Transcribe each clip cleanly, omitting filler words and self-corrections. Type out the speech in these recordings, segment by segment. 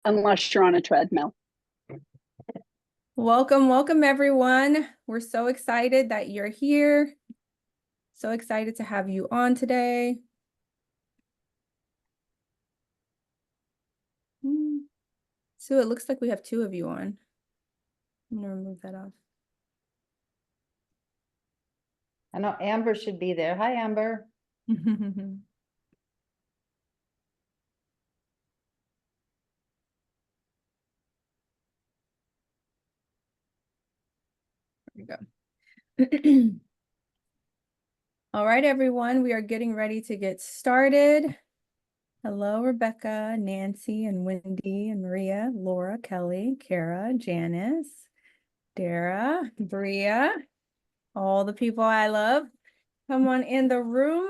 unless you're on a treadmill. Welcome, welcome everyone. We're so excited that you're here. So excited to have you on today. So it looks like we have two of you on. I'm gonna remove that off. I know Amber should be there. Hi, Amber. There we go. All right, everyone, we are getting ready to get started. Hello, Rebecca, Nancy, and Wendy, and Maria, Laura, Kelly, Kara, Janice, Dara, Bria, all the people I love. Come on in the room.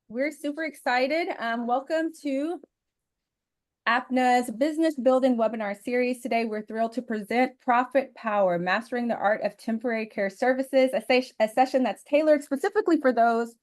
We're super excited. Welcome to APNA's Business Building Webinar Series. Today, we're thrilled to present Profit Power, Mastering the Art of Temporary Care Services, a session that's tailored specifically for those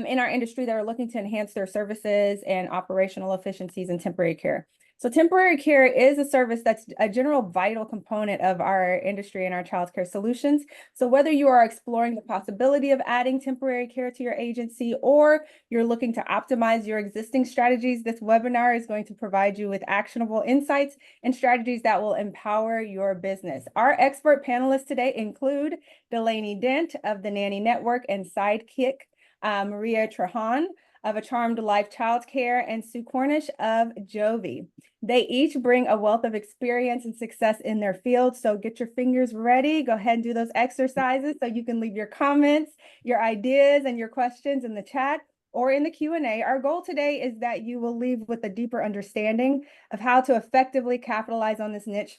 in our industry that are looking to enhance their services and operational efficiencies in temporary care. So temporary care is a service that's a general vital component of our industry and our child care solutions. So whether you are exploring the possibility of adding temporary care to your agency or you're looking to optimize your existing strategies, this webinar is going to provide you with actionable insights and strategies that will empower your business. Our expert panelists today include Delaney Dent of the Nanny Network and Sidekick, Maria Trahan of A Charmed Life Childcare, and Sue Cornish of Jovi. They each bring a wealth of experience and success in their field. So get your fingers ready. Go ahead and do those exercises so you can leave your comments, your ideas, and your questions in the chat or in the Q&A. Our goal today is that you will leave with a deeper understanding of how to effectively capitalize on this niche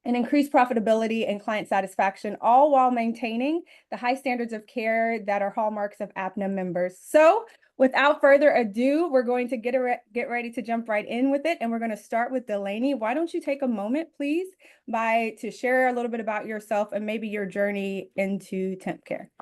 and increase profitability and client satisfaction, all while maintaining the high standards of care that are hallmarks of APNA members. So without further ado, we're going to get ready to jump right in with it. And we're going to start with Delaney. Why don't you take a moment, please, to share a little bit about yourself and maybe your journey into temp care.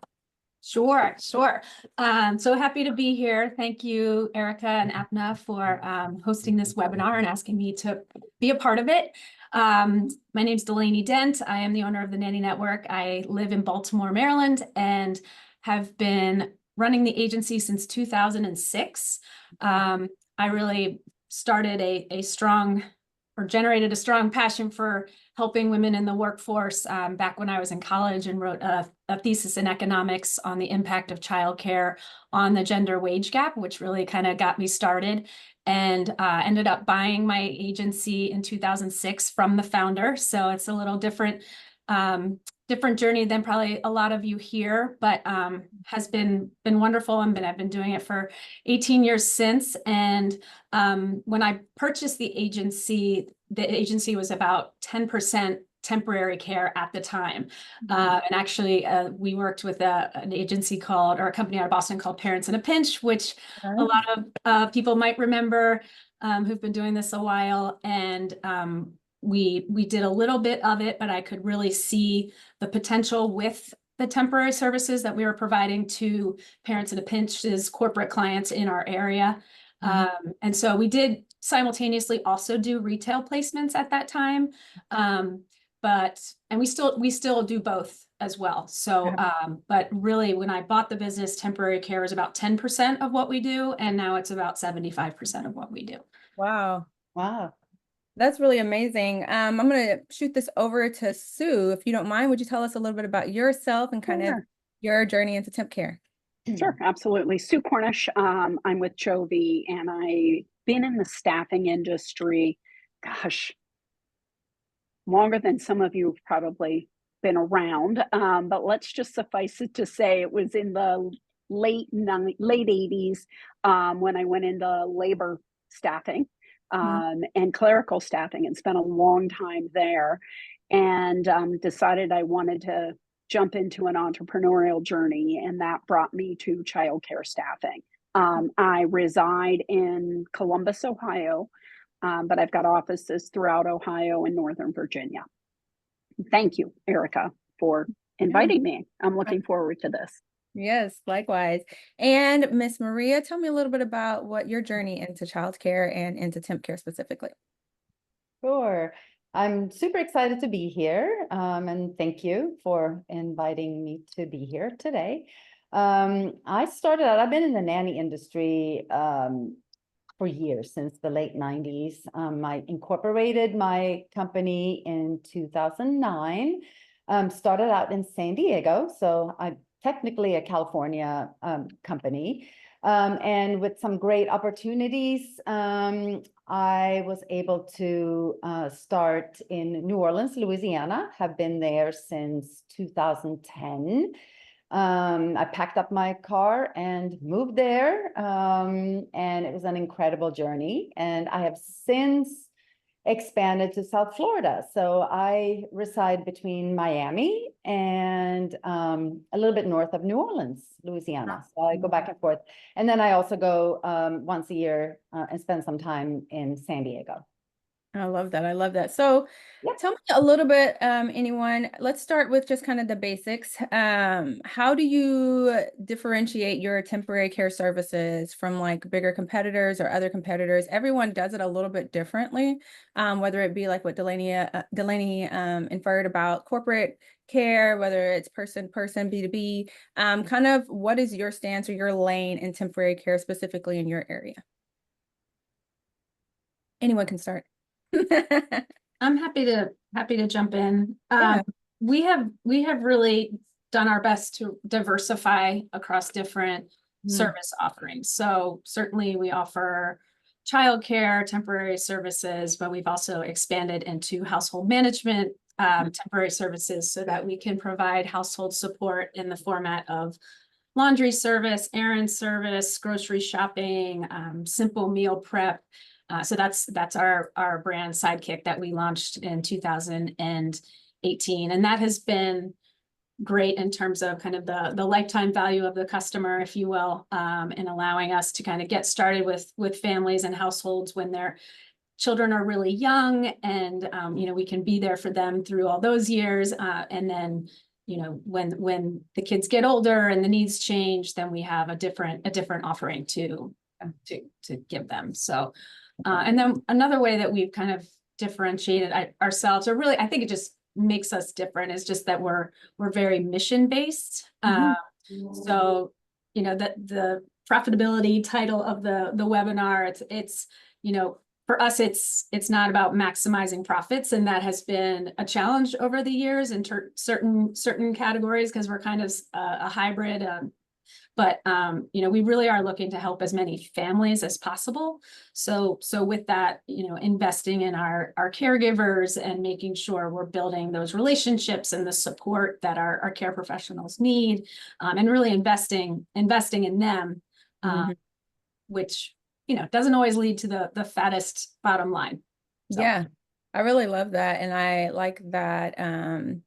Sure. So happy to be here. Thank you, Erica and APNA, for hosting this webinar and asking me to be a part of it. My name's Delaney Dent. I am the owner of the Nanny Network. I live in Baltimore, Maryland, and have been running the agency since 2006. I really started generated a strong passion for helping women in the workforce back when I was in college, and wrote a thesis in economics on the impact of childcare on the gender wage gap, which really kind of got me started, and ended up buying my agency in 2006 from the founder. So it's a little different journey than probably a lot of you here, but has been wonderful. I've been doing it for 18 years since. And when I purchased the agency was about 10% temporary care at the time. And actually, we worked with an agency or a company out of Boston called Parents in a Pinch, which a lot of people might remember who've been doing this a while. And we did a little bit of it, but I could really see the potential with the temporary services that we were providing to Parents in a Pinch's corporate clients in our area. And so we did simultaneously also do retail placements at that time. And we still do both as well. So, but really when I bought the business, temporary care was about 10% of what we do. And now it's about 75% of what we do. Wow. Wow. That's really amazing. I'm going to shoot this over to Sue. If you don't mind, would you tell us a little bit about yourself and kind of your journey into temp care? Sure, absolutely. Sue Cornish. I'm with Jovi, and I've been in the staffing industry, gosh, longer than some of you have probably been around. But let's just suffice it to say it was in the late 80s when I went into labor staffing and clerical staffing, and spent a long time there, and decided I wanted to jump into an entrepreneurial journey, and that brought me to childcare staffing. I reside in Columbus, Ohio, but I've got offices throughout Ohio and Northern Virginia. Thank you, Erica, for inviting me. I'm looking forward to this. Yes, likewise. And Miss Maria, tell me a little bit about what your journey into childcare and into temp care specifically. Sure. I'm super excited to be here, and thank you for inviting me to be here today. I've been in the nanny industry for years, since the late 90s. I incorporated my company in 2009, started out in San Diego, so I'm technically a California company. And with some great opportunities, I was able to start in New Orleans, Louisiana, have been there since 2010. I packed up my car and moved there, and it was an incredible journey. And I have since expanded to South Florida. So I reside between Miami and a little bit north of New Orleans, Louisiana. So I go back and forth. And then I also go once a year and spend some time in San Diego. I love that. I love that. So Yep. tell me a little bit, anyone, let's start with just kind of the basics. How do you differentiate your temporary care services from like bigger competitors or other competitors? Everyone does it a little bit differently, whether it be like what Delaney inferred about corporate care, whether it's person, B2B, kind of what is your stance or your lane in temporary care specifically in your area? Anyone can start. I'm happy to jump in. Yeah. We have really done our best to diversify across different service offerings. So certainly we offer childcare, temporary services, but we've also expanded into household management, temporary services, so that we can provide household support in the format of laundry service, errand service, grocery shopping, simple meal prep. So that's our brand Sidekick that we launched in 2018. And that has been great in terms of kind of the lifetime value of the customer, if you will, and allowing us to kind of get started with families and households when their children are really young, and we can be there for them through all those years. And then when the kids get older and the needs change, then we have a different offering to give them. So and then another way that we've kind of differentiated ourselves, or really, I think it just makes us different, is just that we're very mission based. So, the profitability title of the webinar, it's for us, it's not about maximizing profits, and that has been a challenge over the years in certain categories, because we're kind of a hybrid. But we really are looking to help as many families as possible. So with that, investing in our caregivers and making sure we're building those relationships and the support that our care professionals need, and really investing in them, which doesn't always lead to the fattest bottom line. So. Yeah, I really love that, and I like that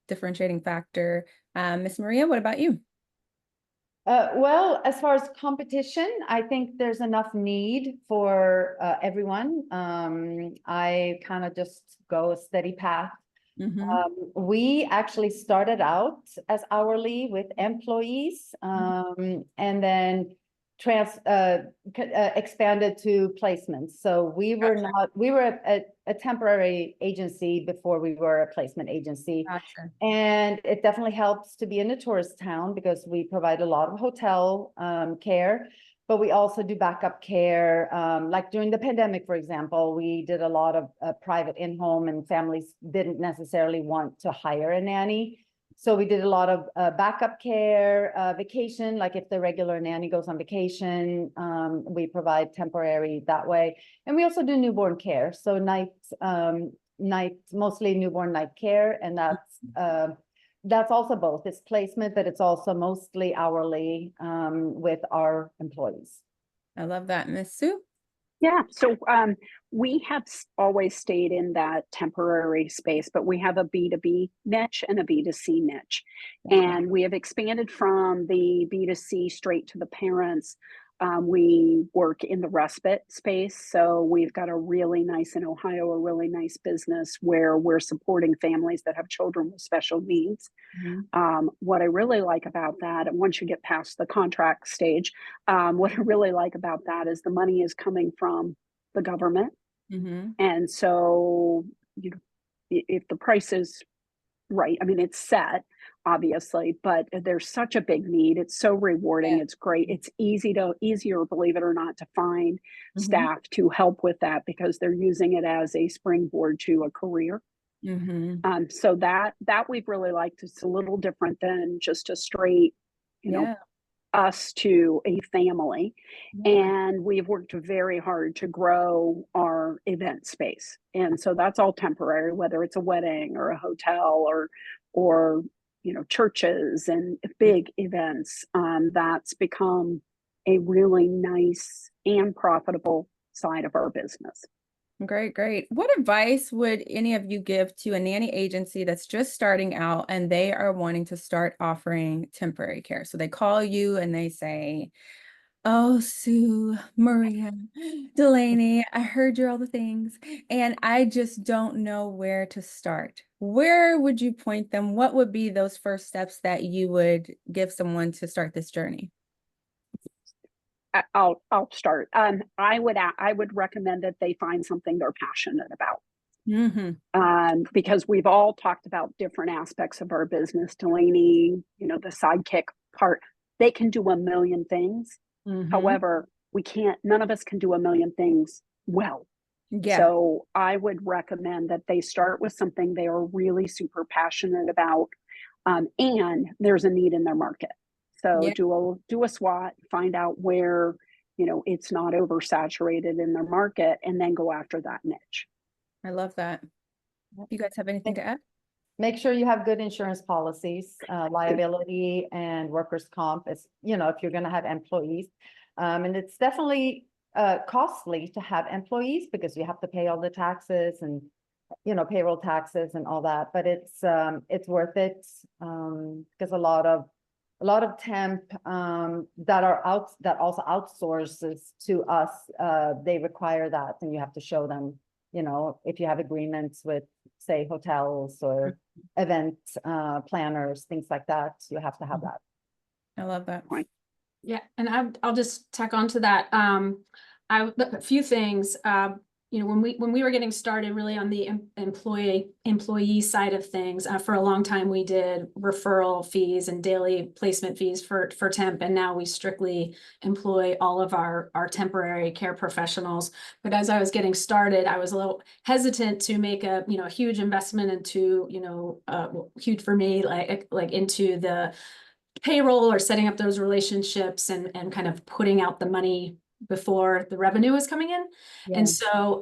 differentiating factor. Miss Maria, what about you? Well, as far as competition, I think there's enough need for everyone. I kind of just go a steady path. We actually started out as hourly with employees, and then expanded to placements. So we were a temporary agency before we were a placement agency. Gotcha. And it definitely helps to be in a tourist town, because we provide a lot of hotel care, but we also do backup care. Like during the pandemic, for example, we did a lot of private in-home, and families didn't necessarily want to hire a nanny. So we did a lot of backup care, vacation, like if the regular nanny goes on vacation, we provide temporary that way. And we also do newborn care. So mostly newborn night care. And that's also both. It's placement, but it's also mostly hourly with our employees. I love that. Miss Sue? Yeah, so we have always stayed in that temporary space, but we have a B2B niche and a B2C niche. And we have expanded from the B2C straight to the parents. We work in the respite space. So we've got a really nice, in Ohio, a really nice business where we're supporting families that have children with special needs. What I really like about that, and once you get past the contract stage, what I really like about that is the money is coming from the government. And so you know, if the price is right, I mean, it's set, obviously, but there's such a big need. It's so rewarding. Yeah. It's great. It's easier, believe it or not, to find Mhm. staff to help with that because they're using it as a springboard to a career. So that we've really liked. It's a little different than just a straight, you know, Yeah. us to a family. Yeah. And we've worked very hard to grow our event space. And so that's all temporary, whether it's a wedding or a hotel or you know, churches and big events. That's become a really nice and profitable side of our business. Great, great. What advice would any of you give to a nanny agency that's just starting out and they are wanting to start offering temporary care? So they call you and they say, "Oh, Sue, Maria, Delaney, I heard you're all the things, and I just don't know where to start." Where would you point them? What would be those first steps that you would give someone to start this journey? I'll start. I would recommend that they find something they're passionate about. Because we've all talked about different aspects of our business. Delaney, you know, the sidekick part, they can do a million things. However, none of us can do a million things well. Yeah. So I would recommend that they start with something they are really super passionate about, and there's a need in their market. So Yeah. do a SWOT, find out where, you know, it's not oversaturated in their market, and then go after that niche. I love that. You guys have anything to add? Make sure you have good insurance policies, liability and workers' comp, is, you know, if you're gonna have employees. And it's definitely costly to have employees because you have to pay all the taxes and, you know, payroll taxes and all that, but it's worth it, because a lot of temp that also outsources to us, they require that, and you have to show them, you know, if you have agreements with, say, hotels or event planners, things like that, you have to have that. I love that. Yeah, and I'll just tack on to that. A few things. You know, when we were getting started really on the employee side of things, for a long time we did referral fees and daily placement fees for temp, and now we strictly employ all of our temporary care professionals. But as I was getting started, I was a little hesitant to make a huge investment into, huge for me, like into the payroll or setting up those relationships and kind of putting out the money before the revenue was coming in. Yeah. And so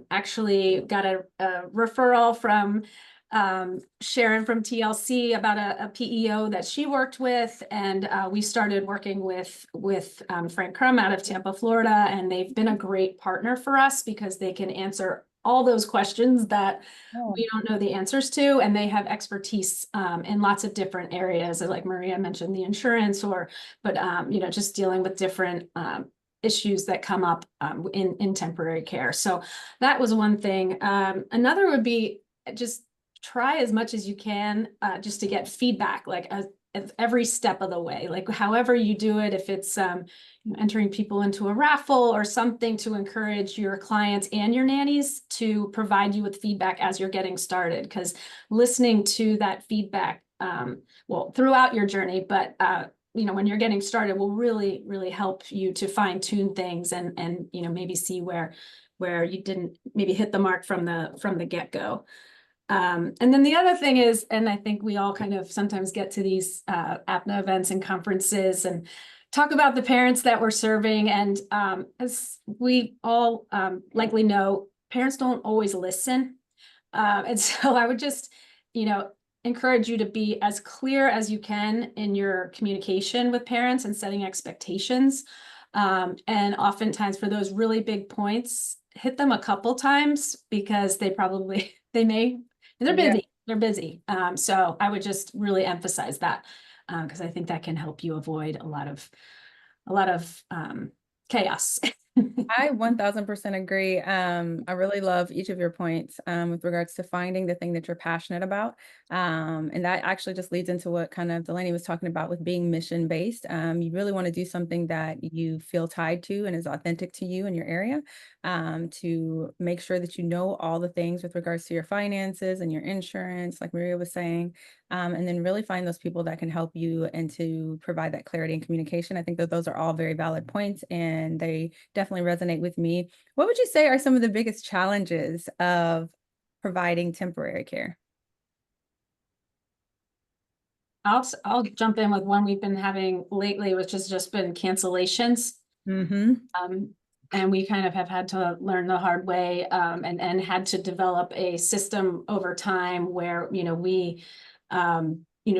actually got a referral from Sharon from TLC about a PEO that she worked with, and we started working with Frank Crum out of Tampa, Florida, and they've been a great partner for us because they can answer all those questions that we don't know the answers to, and they have expertise in lots of different areas, like Maria mentioned, the insurance, but just dealing with different issues that come up in temporary care. So that was one thing. Another would be just try as much as you can just to get feedback, like as every step of the way, like however you do it, if it's entering people into a raffle or something to encourage your clients and your nannies to provide you with feedback as you're getting started, because listening to that feedback throughout your journey, but when you're getting started will really, really help you to fine tune things and maybe see where you didn't maybe hit the mark from the get-go. And then the other thing is, and I think we all kind of sometimes get to these APNA events and conferences and talk about the parents that we're serving. And as we all likely know, parents don't always listen. And so I would just, encourage you to be as clear as you can in your communication with parents and setting expectations. And oftentimes for those really big points, hit them a couple times because they're busy. They're busy. So I would just really emphasize that because I think that can help you avoid a lot of chaos I 1000% agree. I really love each of your points with regards to finding the thing that you're passionate about. And that actually just leads into what kind of Delaney was talking about with being mission based. You really want to do something that you feel tied to and is authentic to you in your area, to make sure that you know all the things with regards to your finances and your insurance, like Maria was saying, and then really find those people that can help you and to provide that clarity and communication. I think that those are all very valid points and they definitely resonate with me. What would you say are some of the biggest challenges of providing temporary care? I'll jump in with one we've been having lately, which has just been cancellations. Mm-hmm. And we kind of have had to learn the hard way, and had to develop a system over time where, we,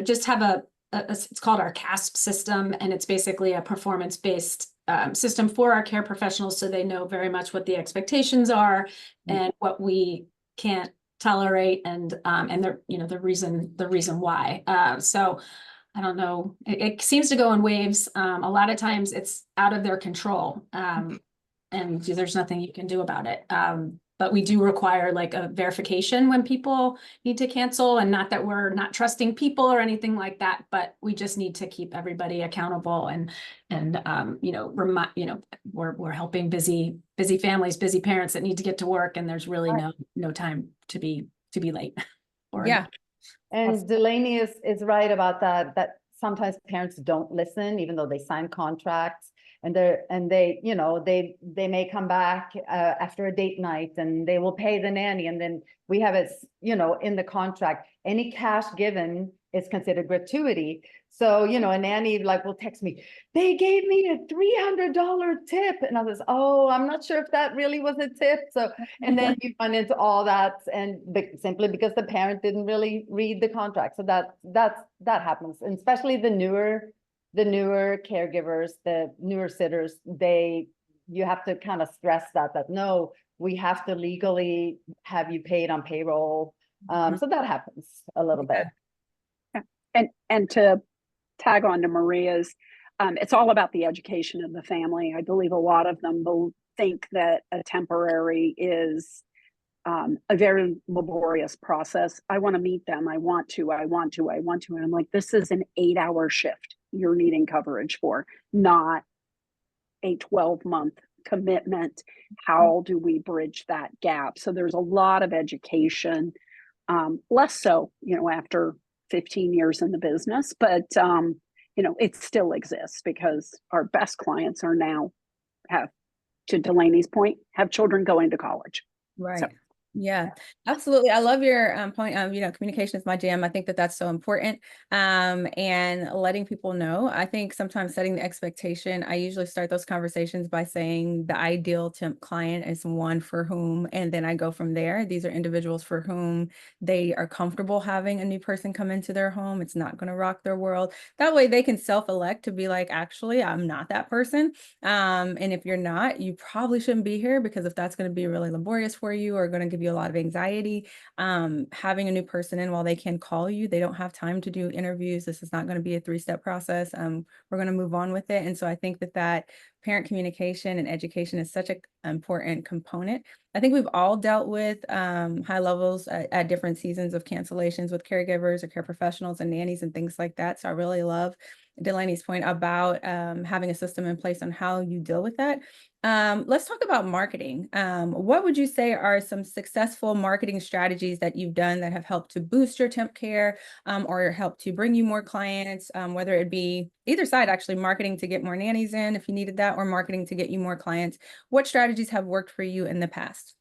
just have it's called our CASP system, and it's basically a performance-based system for our care professionals, so they know very much what the expectations are and what we can't tolerate, and the reason why. So I don't know, it seems to go in waves. A lot of times it's out of their control, and there's nothing you can do about it. But we do require like a verification when people need to cancel, and not that we're not trusting people or anything like that, but we just need to keep everybody accountable and we're helping busy families, busy parents that need to get to work, and there's really no time to be late. Yeah. And Delaney is right about that sometimes parents don't listen, even though they sign contracts, and they may come back after a date night and they will pay the nanny, and then we have it, in the contract, any cash given is considered gratuity. So, a nanny will text me, they gave me a $300 tip. And I was, oh, I'm not sure if that really was a tip. So, and then you run into all that, and simply because the parent didn't really read the contract. So that happens. And especially the newer caregivers, the newer sitters, you have to kind of stress that no, we have to legally have you paid on payroll. So that happens a little bit. And to tag on to Maria's, it's all about the education of the family. I believe a lot of them will think that a temporary is a very laborious process. I want to meet them. I want to. And I'm like, this is an 8-hour shift you're needing coverage for, not a 12-month commitment. How do we bridge that gap? So there's a lot of education, less so, after 15 years in the business, but it still exists because our best clients are now to Delaney's point, have children going to college. Right. So. Yeah, absolutely. I love your point of, communication is my jam. I think that that's so important. And letting people know. I think sometimes setting the expectation, I usually start those conversations by saying the ideal temp client is one for whom, and then I go from there. These are individuals for whom they are comfortable having a new person come into their home. It's not going to rock their world. That way they can self-elect to be like, actually, I'm not that person. And if you're not, you probably shouldn't be here, because if that's going to be really laborious for you or going to give you a lot of anxiety, having a new person in while they can call you, they don't have time to do interviews. This is not going to be a 3-step process. We're going to move on with it. And so I think that parent communication and education is such an important component. I think we've all dealt with high levels at different seasons of cancellations with caregivers or care professionals and nannies and things like that. So I really love Delaney's point about having a system in place on how you deal with that. Let's talk about marketing. What would you say are some successful marketing strategies that you've done that have helped to boost your temp care or help to bring you more clients, whether it be either side, actually, marketing to get more nannies in if you needed that, or marketing to get you more clients? What strategies have worked for you in the past?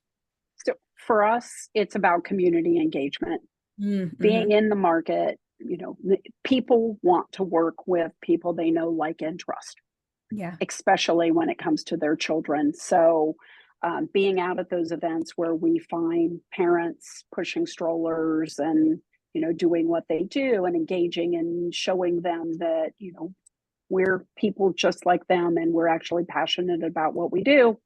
So for us, it's about community engagement, being in the market. People want to work with people they know, like, and trust. Yeah. Especially when it comes to their children. So being out at those events where we find parents pushing strollers and, doing what they do and engaging and showing them that, we're people just like them and we're actually passionate about what we do,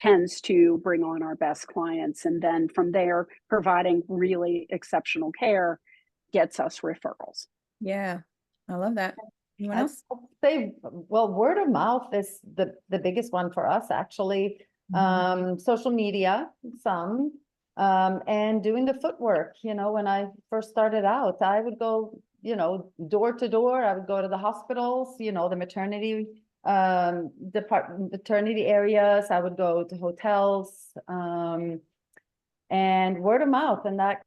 tends to bring on our best clients. And then from there, providing really exceptional care gets us referrals. Yeah, I love that. Anyone I'd else? say, well, word of mouth is the biggest one for us, actually. Social media, some, and doing the footwork. You know, when I first started out, I would go, you know, door to door. I would go to the hospitals, you know, the maternity maternity areas. I would go to hotels, and word of mouth, and that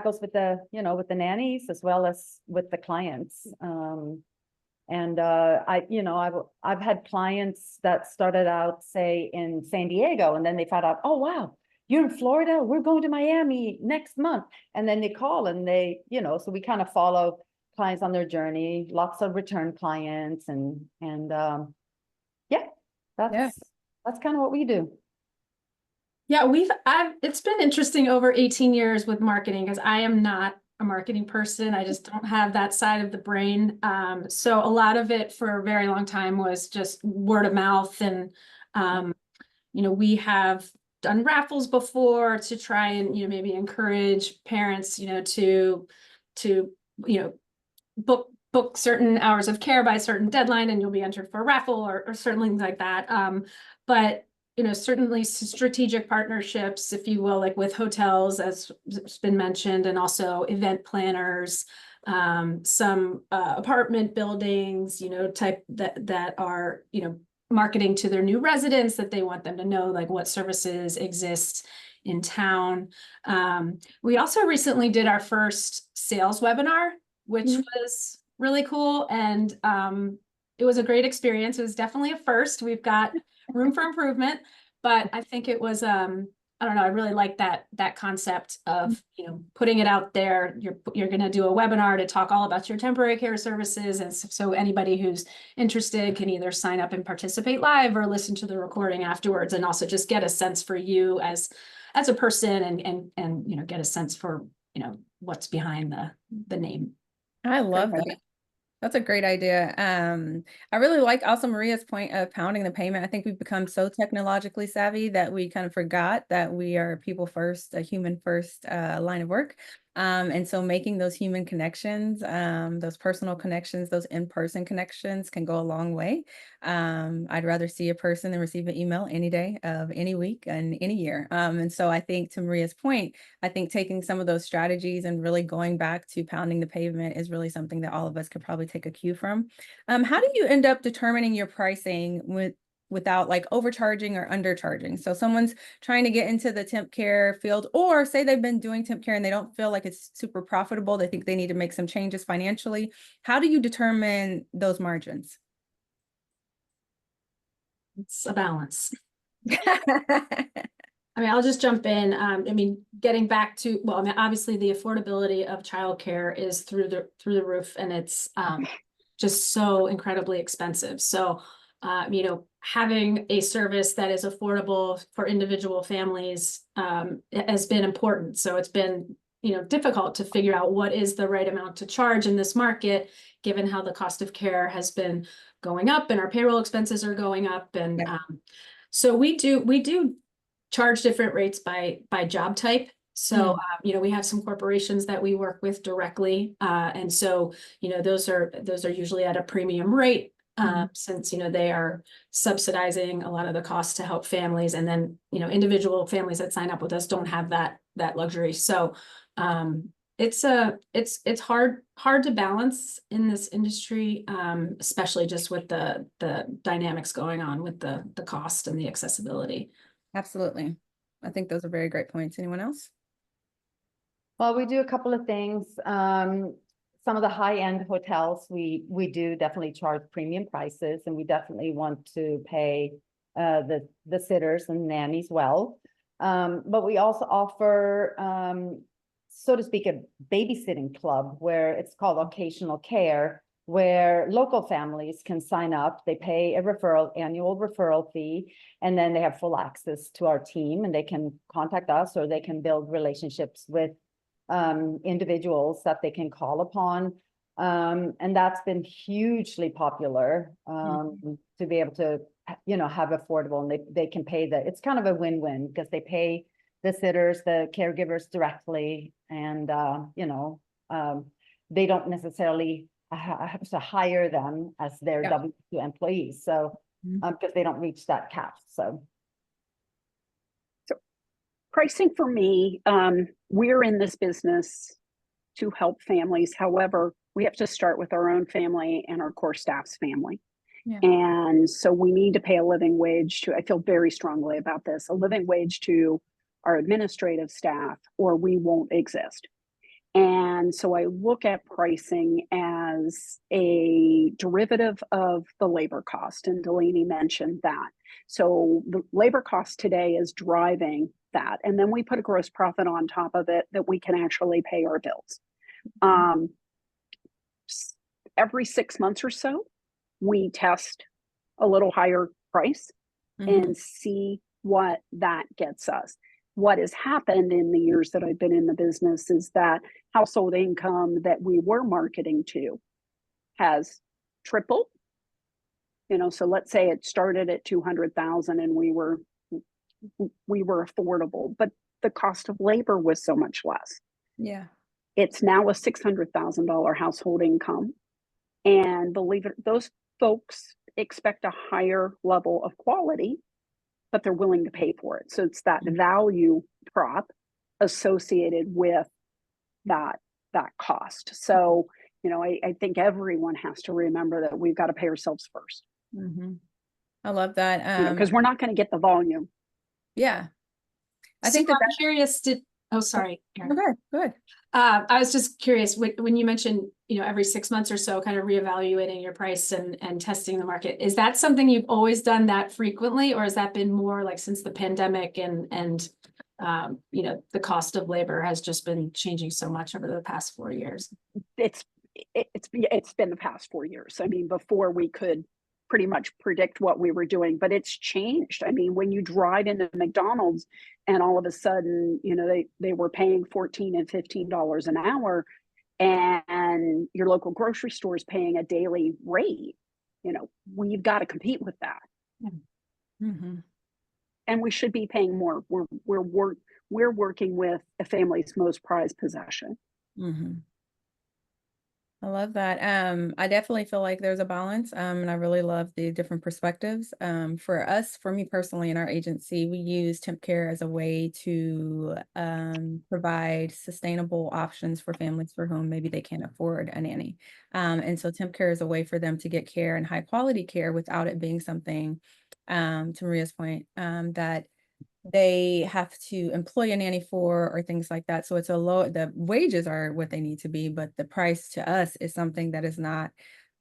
goes with the, you know, with the nannies as well as with the clients. I've had clients that started out, say, in San Diego, and then they found out, oh, wow, you're in Florida, we're going to Miami next month. And then they call and they, you know, so we kind of follow clients on their journey, lots of return clients, and that's kind of what we do. Yeah, it's been interesting over 18 years with marketing, because I am not a marketing person. I just don't have that side of the brain. So a lot of it for a very long time was just word of mouth. And, you know, we have done raffles before to try and, you know, maybe encourage parents, you know, to, you know, book certain hours of care by a certain deadline, and you'll be entered for a raffle or certain things like that. But you know, certainly strategic partnerships, if you will, like with hotels, as has been mentioned, and also event planners, some apartment buildings, you know, type that are, you know, marketing to their new residents, that they want them to know like what services exist in town. We also recently did our first sales webinar, which was really cool. And it was a great experience. It was definitely a first. We've got room for improvement, but I think it was, I don't know, I really like that concept of, you know, putting it out there. You're going to do a webinar to talk all about your temporary care services. And so anybody who's interested can either sign up and participate live or listen to the recording afterwards, and also just get a sense for you as a person, and you know, get a sense for, you know, what's behind the name. I love that. That's a great idea. I really like also Maria's point of pounding the payment. I think we've become so technologically savvy that we kind of forgot that we are people first, a human first line of work. And so making those human connections, those personal connections, those in-person connections can go a long way. I'd rather see a person than receive an email any day of any week and any year. And so I think, to Maria's point, I think taking some of those strategies and really going back to pounding the pavement is really something that all of us could probably take a cue from. How do you end up determining your pricing without like overcharging or undercharging? So someone's trying to get into the temp care field, or say they've been doing temp care and they don't feel like it's super profitable. They think they need to make some changes financially. How do you determine those margins? It's a balance. I mean, I'll just jump in. I mean, getting back to, well, I mean, obviously the affordability of childcare is through the roof, and it's just so incredibly expensive. So, you know, having a service that is affordable for individual families has been important. So it's been, you know, difficult to figure out what is the right amount to charge in this market, given how the cost of care has been going up and our payroll expenses are going up. And so we do charge different rates by job type. So, you know, we have some corporations that we work with directly. And so, you know, those are usually at a premium rate, since, you know, they are subsidizing a lot of the costs to help families. And then, you know, individual families that sign up with us don't have that luxury. So, it's hard to balance in this industry, especially just with the dynamics going on with the cost and the accessibility. Absolutely. I think those are very great points. Anyone else? Well, we do a couple of things. Some of the high-end hotels, we do definitely charge premium prices, and we definitely want to pay the sitters and nannies well. But we also offer, so to speak, a babysitting club, where it's called occasional care, where local families can sign up. They pay a annual referral fee, and then they have full access to our team, and they can contact us, or they can build relationships with individuals that they can call upon. And that's been hugely popular, to be able to, you know, have affordable, and they can pay it's kind of a win-win, because they pay the sitters, the caregivers directly, and, you know, they don't necessarily have to hire them as their Yeah. W-2 employees. So, Mhm. because they don't reach that cap. So, Pricing for me, we're in this business to help families. However, we have to start with our own family and our core staff's family. Yeah. And so we need to pay a living wage to, I feel very strongly about this, a living wage to our administrative staff, or we won't exist. And so I look at pricing as a derivative of the labor cost, and Delaney mentioned that. So the labor cost today is driving that. And then we put a gross profit on top of it that we can actually pay our bills. Um, every 6 months or so, we test a little higher price Mhm. and see what that gets us. What has happened in the years that I've been in the business is that household income that we were marketing to has tripled. So let's say it started at 200,000 and we were affordable, but the cost of labor was so much less. Yeah. It's now a $600,000 household income. And believe it, those folks expect a higher level of quality, but they're willing to pay for it. So it's that value prop associated with that cost. So, I think everyone has to remember that we've got to pay ourselves first, Mhm. I love that. because we're not going to get the volume. Yeah. I So think that I'm curious to, oh, sorry. Karen. okay, good. I was just curious when you mentioned, every 6 months or so, kind of reevaluating your price and testing the market. Is that something you've always done that frequently, or has that been more like since the pandemic and the cost of labor has just been changing so much over the past 4 years? It's been the past 4 years. I mean, before we could pretty much predict what we were doing, but it's changed. I mean, when you drive into McDonald's and all of a sudden, they were paying $14 and $15 an hour, and your local grocery store is paying a daily rate, we've got to compete with that. Mhm. And we should be paying more. We're working with a family's most prized possession. Mhm. I love that. I definitely feel like there's a balance. And I really love the different perspectives. For me personally, in our agency, we use temp care as a way to provide sustainable options for families for whom maybe they can't afford a nanny. And so temp care is a way for them to get care and high quality care without it being something, to Maria's point, that they have to employ a nanny for or things like that. So it's the wages are what they need to be, but the price to us is something that is not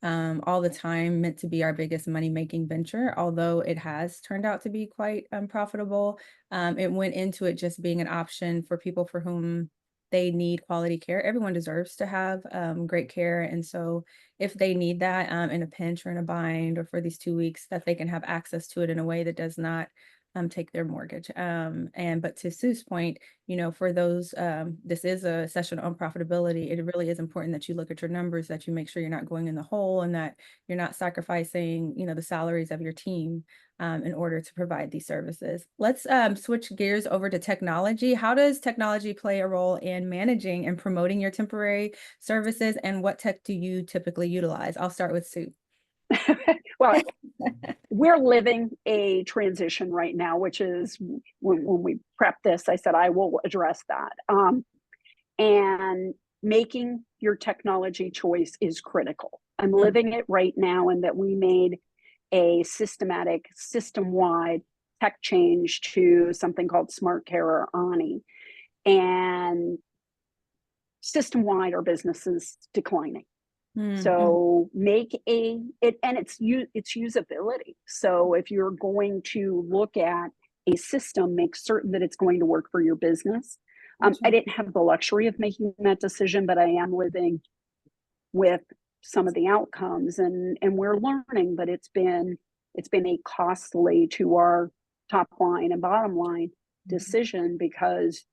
all the time meant to be our biggest money making venture, although it has turned out to be quite profitable. It went into it just being an option for people for whom they need quality care. Everyone deserves to have great care. And so if they need that in a pinch or in a bind or for these 2 weeks, that they can have access to it in a way that does not take their mortgage. But to Sue's point, for those, this is a session on profitability. It really is important that you look at your numbers, that you make sure you're not going in the hole and that you're not sacrificing, the salaries of your team in order to provide these services. Let's switch gears over to technology. How does technology play a role in managing and promoting your temporary services, and what tech do you typically utilize? I'll start with Sue. Well, we're living a transition right now, which is when we prep this, I said I will address that. And making your technology choice is critical. I'm living it right now, in that we made a system-wide tech change to something called Smart Care or Ani. And system-wide, our business is declining. So make it's usability. So if you're going to look at a system, make certain that it's going to work for your business. I didn't have the luxury of making that decision, but I am living with some of the outcomes, and we're learning, but it's been a costly to our top line and bottom line decision, because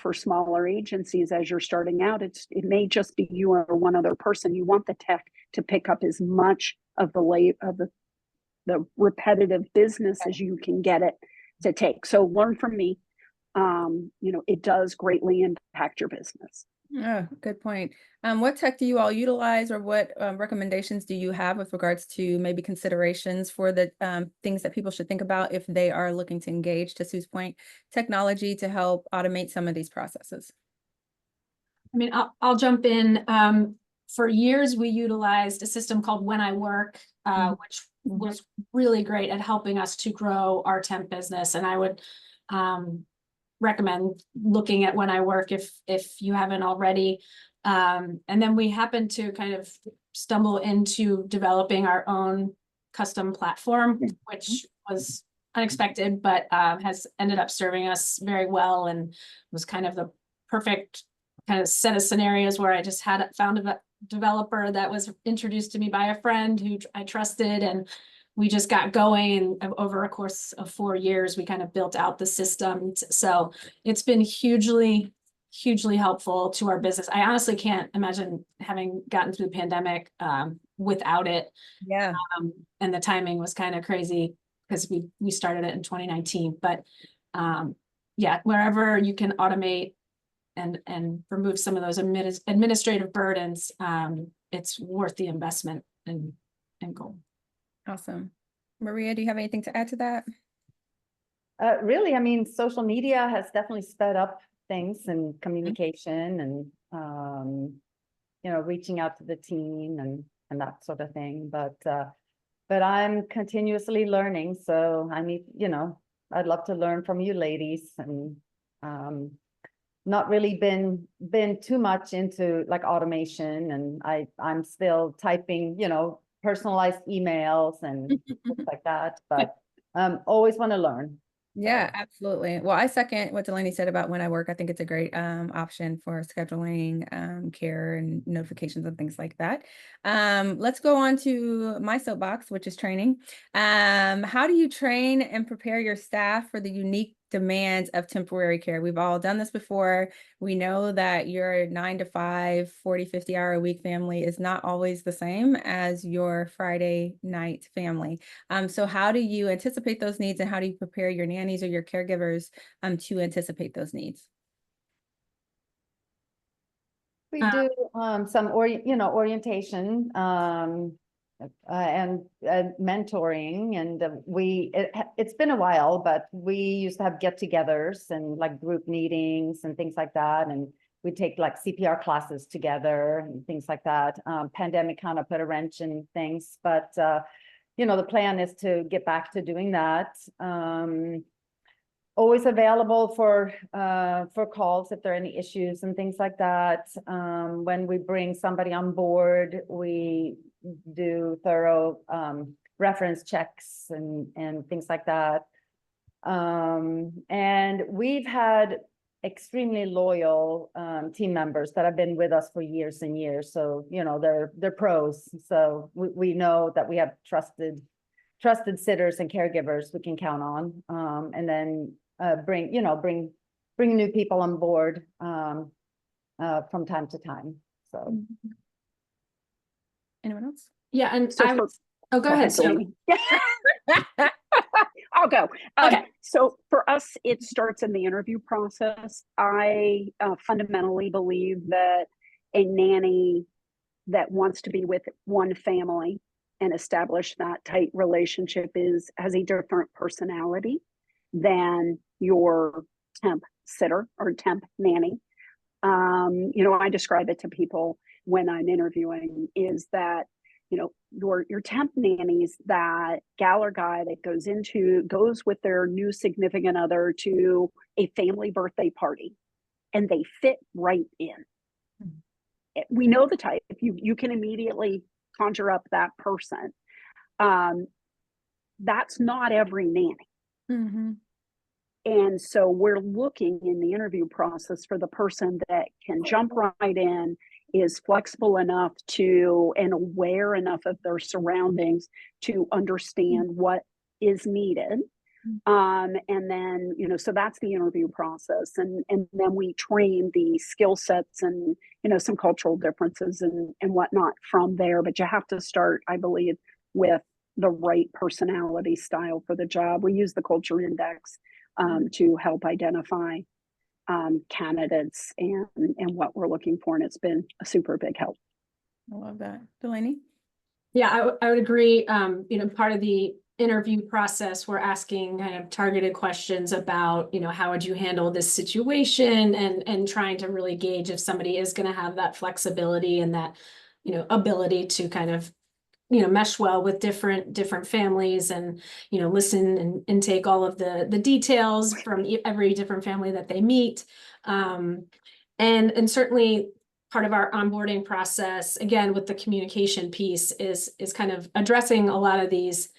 for smaller agencies, as you're starting out, it may just be you or one other person. You want the tech to pick up as much of the repetitive business as you can get it to take. So learn from me. It does greatly impact your business. Oh, good point. What tech do you all utilize, or what recommendations do you have with regards to maybe considerations for the things that people should think about if they are looking to engage, to Sue's point, technology to help automate some of these processes? I mean, I'll jump in. For years, we utilized a system called When I Work, which was really great at helping us to grow our temp business. And I would recommend looking at When I Work if you haven't already. And then we happened to kind of stumble into developing our own custom platform, which was unexpected, but has ended up serving us very well, and was kind of the perfect kind of set of scenarios where I just found a developer that was introduced to me by a friend who I trusted, and we just got going. And over a course of 4 years, we kind of built out the system. So it's been hugely helpful to our business. I honestly can't imagine having gotten through the pandemic without it. Yeah. And the timing was kind of crazy because we started it in 2019. But yeah, wherever you can automate and remove some of those administrative burdens, it's worth the investment and goal. Awesome. Maria, do you have anything to add to that? Really, I mean, social media has definitely sped up things and communication and, you know, reaching out to the team and that sort of thing. But I'm continuously learning. So I need, you know, I'd love to learn from you ladies, and not really been too much into like automation, and I'm still typing, you know, personalized emails and things like that, but always want to learn. Yeah, absolutely. Well, I second what Delaney said about When I Work. I think it's a great option for scheduling care and notifications and things like that. Let's go on to my soapbox, which is training. How do you train and prepare your staff for the unique demands of temporary care? We've all done this before. We know that your 9 to 5, 40, 50 hour a week family is not always the same as your Friday night family. So how do you anticipate those needs, and how do you prepare your nannies or your caregivers to anticipate those needs? We do some orientation and mentoring, and it's been a while, but we used to have get-togethers and like group meetings and things like that, and we take like CPR classes together and things like that. Pandemic kind of put a wrench in things, but you know, the plan is to get back to doing that. Always available for calls if there are any issues and things like that. When we bring somebody on board, we do thorough reference checks and things like that. And we've had extremely loyal team members that have been with us for years and years. So, you know, they're pros. So we know that we have trusted sitters and caregivers we can count on. And then bring new people on board from time to time. So Anyone else? Yeah, and So go ahead, Sue. I'll go. Okay. So for us, it starts in the interview process. I fundamentally believe that a nanny that wants to be with one family and establish that tight relationship has a different personality than your temp sitter or temp nanny. You know, I describe it to people when I'm interviewing is that, you know, your temp nannies, that gal or guy that goes with their new significant other to a family birthday party, and they fit right in. We know the type. You can immediately conjure up that person. That's not every nanny. Mm-hmm. And so we're looking in the interview process for the person that can jump right in, is flexible enough and aware enough of their surroundings to understand what is needed. And then, you know, so that's the interview process. And then we train the skill sets and, you know, some cultural differences and whatnot from there. But you have to start, I believe, with the right personality style for the job. We use the culture index to help identify candidates and what we're looking for. And it's been a super big help. I love that. Delaney? Yeah, I would agree. Part of the interview process, we're asking kind of targeted questions about, how would you handle this situation, and trying to really gauge if somebody is going to have that flexibility and that, ability to kind of, mesh well with different families, and, listen and take all of the details from every different family that they meet. And certainly part of our onboarding process, again, with the communication piece, is kind of addressing a lot of these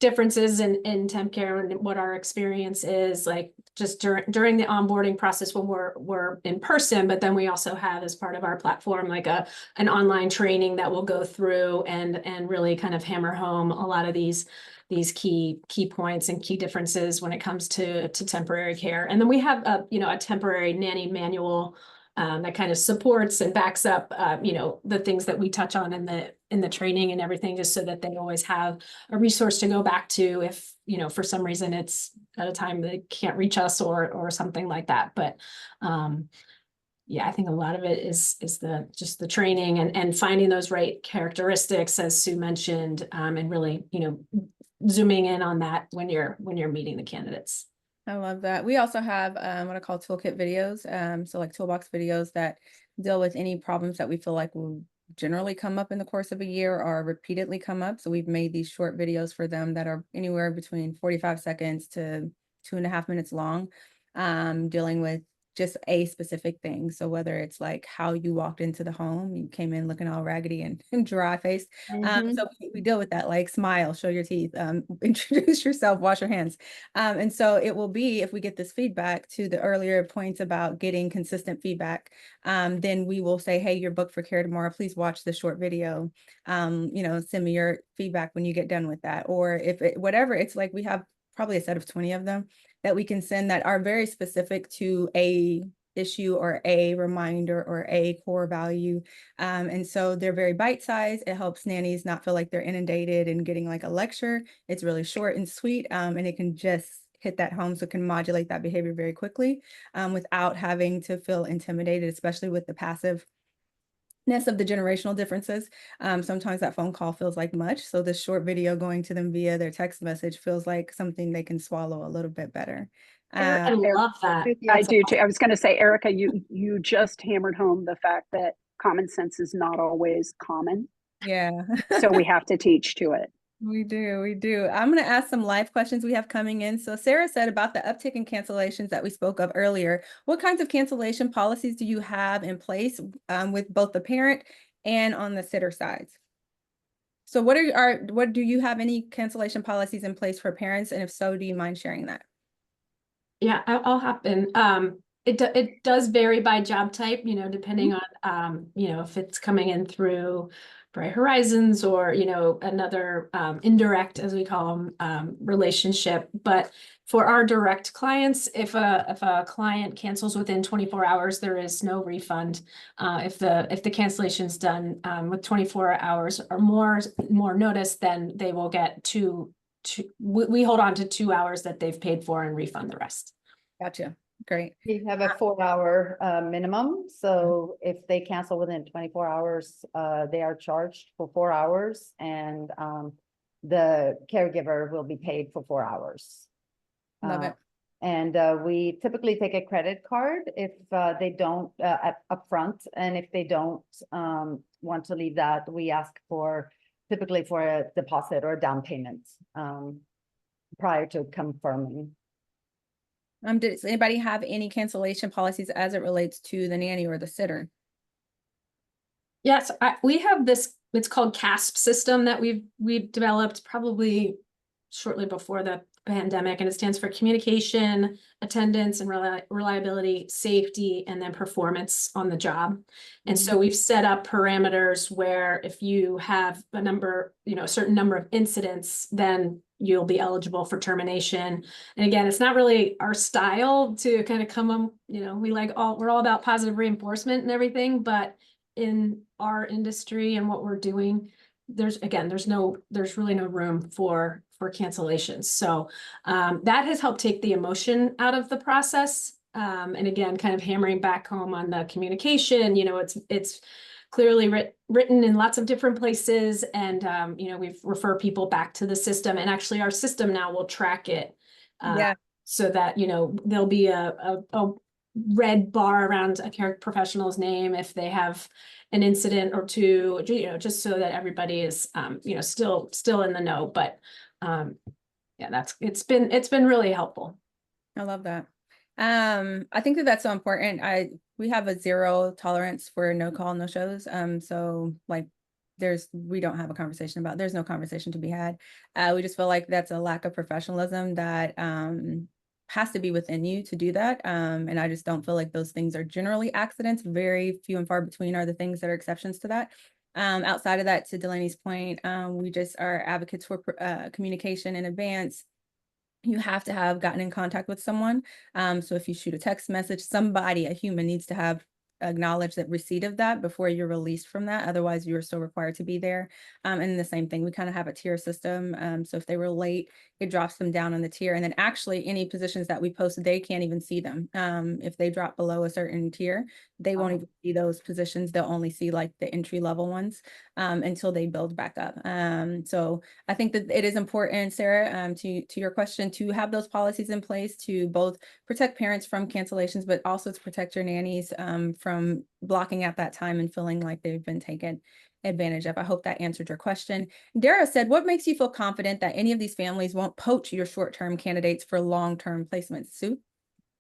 differences in temp care and what our experience is like just during the onboarding process when we're in person, but then we also have, as part of our platform, like an online training that we'll go through and really kind of hammer home a lot of these key points and key differences when it comes to temporary care. And then we have a temporary nanny manual that kind of supports and backs up, the things that we touch on in the training and everything, just so that they always have a resource to go back to if, for some reason it's at a time they can't reach us or something like that. But yeah, I think a lot of it is just the training and finding those right characteristics, as Sue mentioned, and really, zooming in on that when you're meeting the candidates. I love that. We also have what I call toolkit videos. So like toolbox videos that deal with any problems that we feel like will generally come up in the course of a year or repeatedly come up. So we've made these short videos for them that are anywhere between 45 seconds to 2.5 minutes long, dealing with just a specific thing. So whether it's like how you walked into the home, you came in looking all raggedy and dry faced. So we deal with that, like smile, show your teeth, introduce yourself, wash your hands. And so it will be, if we get this feedback to the earlier points about getting consistent feedback, then we will say, hey, you're booked for care tomorrow. Please watch the short video. Send me your feedback when you get done with that. Or if whatever, it's like we have probably a set of 20 of them that we can send that are very specific to a issue or a reminder or a core value. And so they're very bite-sized. It helps nannies not feel like they're inundated and getting like a lecture. It's really short and sweet, and it can just hit that home, so it can modulate that behavior very quickly, without having to feel intimidated, especially with the passive of the generational differences. Sometimes that phone call feels like much. So this short video going to them via their text message feels like something they can swallow a little bit better. I love that. I do too. I was going to say, Erica, you just hammered home the fact that common sense is not always common. Yeah. So we have to teach to it. We do. I'm going to ask some live questions we have coming in. So Sarah said about the uptick in cancellations that we spoke of earlier. What kinds of cancellation policies do you have in place with both the parent and on the sitter sides? So what do you have any cancellation policies in place for parents? And if so, do you mind sharing that? Yeah, I'll hop in. It does vary by job type, depending on, if it's coming in through Bright Horizons or, another indirect, as we call them, relationship. But for our direct clients, if a client cancels within 24 hours, there is no refund. If the cancellation is done with 24 hours or more notice, then they will get we hold on to 2 hours that they've paid for and refund the rest. Gotcha. Great. We have a 4-hour minimum. So if they cancel within 24 hours, they are charged for 4 hours, and the caregiver will be paid for 4 hours. Love it. And we typically take a credit card if they don't upfront, and if they don't want to leave that, we ask typically for a deposit or a down payment prior to confirming. Does anybody have any cancellation policies as it relates to the nanny or the sitter? Yes, we have this, it's called CASP system that we've developed probably shortly before the pandemic, and it stands for communication, attendance, and reliability, safety, and then performance on the job. And so we've set up parameters where if you have a certain number of incidents, then you'll be eligible for termination. And again, it's not really our style to kind of come on, we're all about positive reinforcement and everything, but in our industry and what we're doing, there's really no room for cancellations. So that has helped take the emotion out of the process. And again, kind of hammering back home on the communication, it's clearly written in lots of different places, and we refer people back to the system, and actually our system now will track it. Yeah. So that, there'll be a red bar around a care professional's name if they have an incident or two, just so that everybody is, still in the know. But yeah, it's been really helpful. I love that. I think that that's so important. We have a 0 tolerance for no call, no shows. So like we don't have a conversation about, there's no conversation to be had. We just feel like that's a lack of professionalism that has to be within you to do that. And I just don't feel like those things are generally accidents. Very few and far between are the things that are exceptions to that. Outside of that, to Delaney's point, we just are advocates for communication in advance. You have to have gotten in contact with someone. So if you shoot a text message, a human needs to have acknowledged that receipt of that before you're released from that. Otherwise, you're still required to be there. And the same thing, we kind of have a tier system. So if they were late, it drops them down on the tier. And then actually any positions that we posted, they can't even see them. If they drop below a certain tier, they won't even see those positions. They'll only see like the entry level ones until they build back up. So I think that it is important, Sarah, to your question, to have those policies in place to both protect parents from cancellations, but also to protect your nannies from blocking at that time and feeling like they've been taken advantage of. I hope that answered your question. Dara said, what makes you feel confident that any of these families won't poach your short-term candidates for long-term placements? Sue?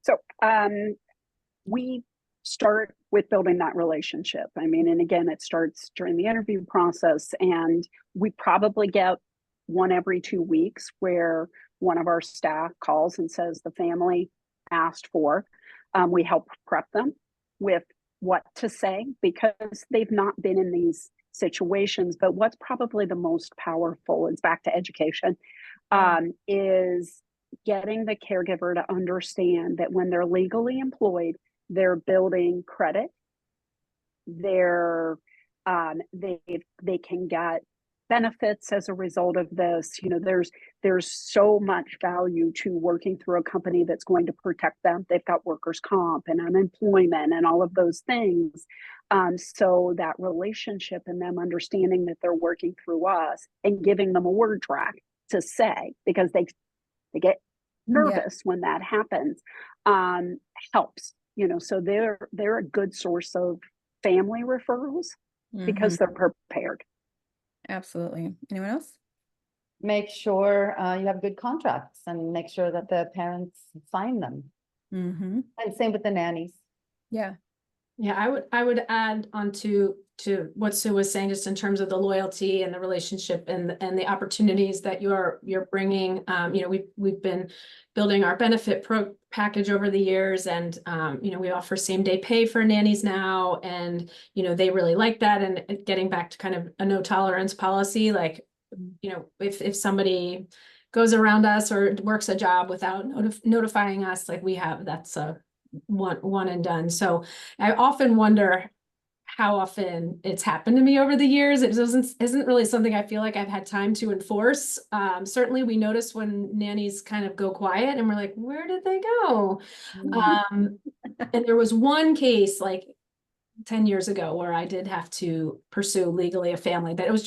So we start with building that relationship. I mean, and again, it starts during the interview process, and we probably get one every 2 weeks where one of our staff calls and says the family asked for. We help prep them with what to say because they've not been in these situations. But what's probably the most powerful, is back to education, is getting the caregiver to understand that when they're legally employed, they're building credit. They can get benefits as a result of this. There's so much value to working through a company that's going to protect them. They've got workers' comp and unemployment and all of those things. So that relationship and them understanding that they're working through us and giving them a word track to say, because they get nervous when that happens, helps. So they're a good source of family referrals because they're prepared. Absolutely. Anyone else? Make sure you have good contracts and make sure that the parents sign them. And same with the nannies. Yeah. Yeah, I would add on to what Sue was saying, just in terms of the loyalty and the relationship and the opportunities that you're bringing. We've been building our benefit package over the years, and we offer same-day pay for nannies now, and they really like that. And getting back to kind of a no tolerance policy, like if somebody goes around us or works a job without notifying us, like that's a one and done. So I often wonder how often it's happened to me over the years. It isn't really something I feel like I've had time to enforce. Certainly we notice when nannies kind of go quiet and we're like, where did they go? And there was one case like 10 years ago where I did have to pursue legally a family that it was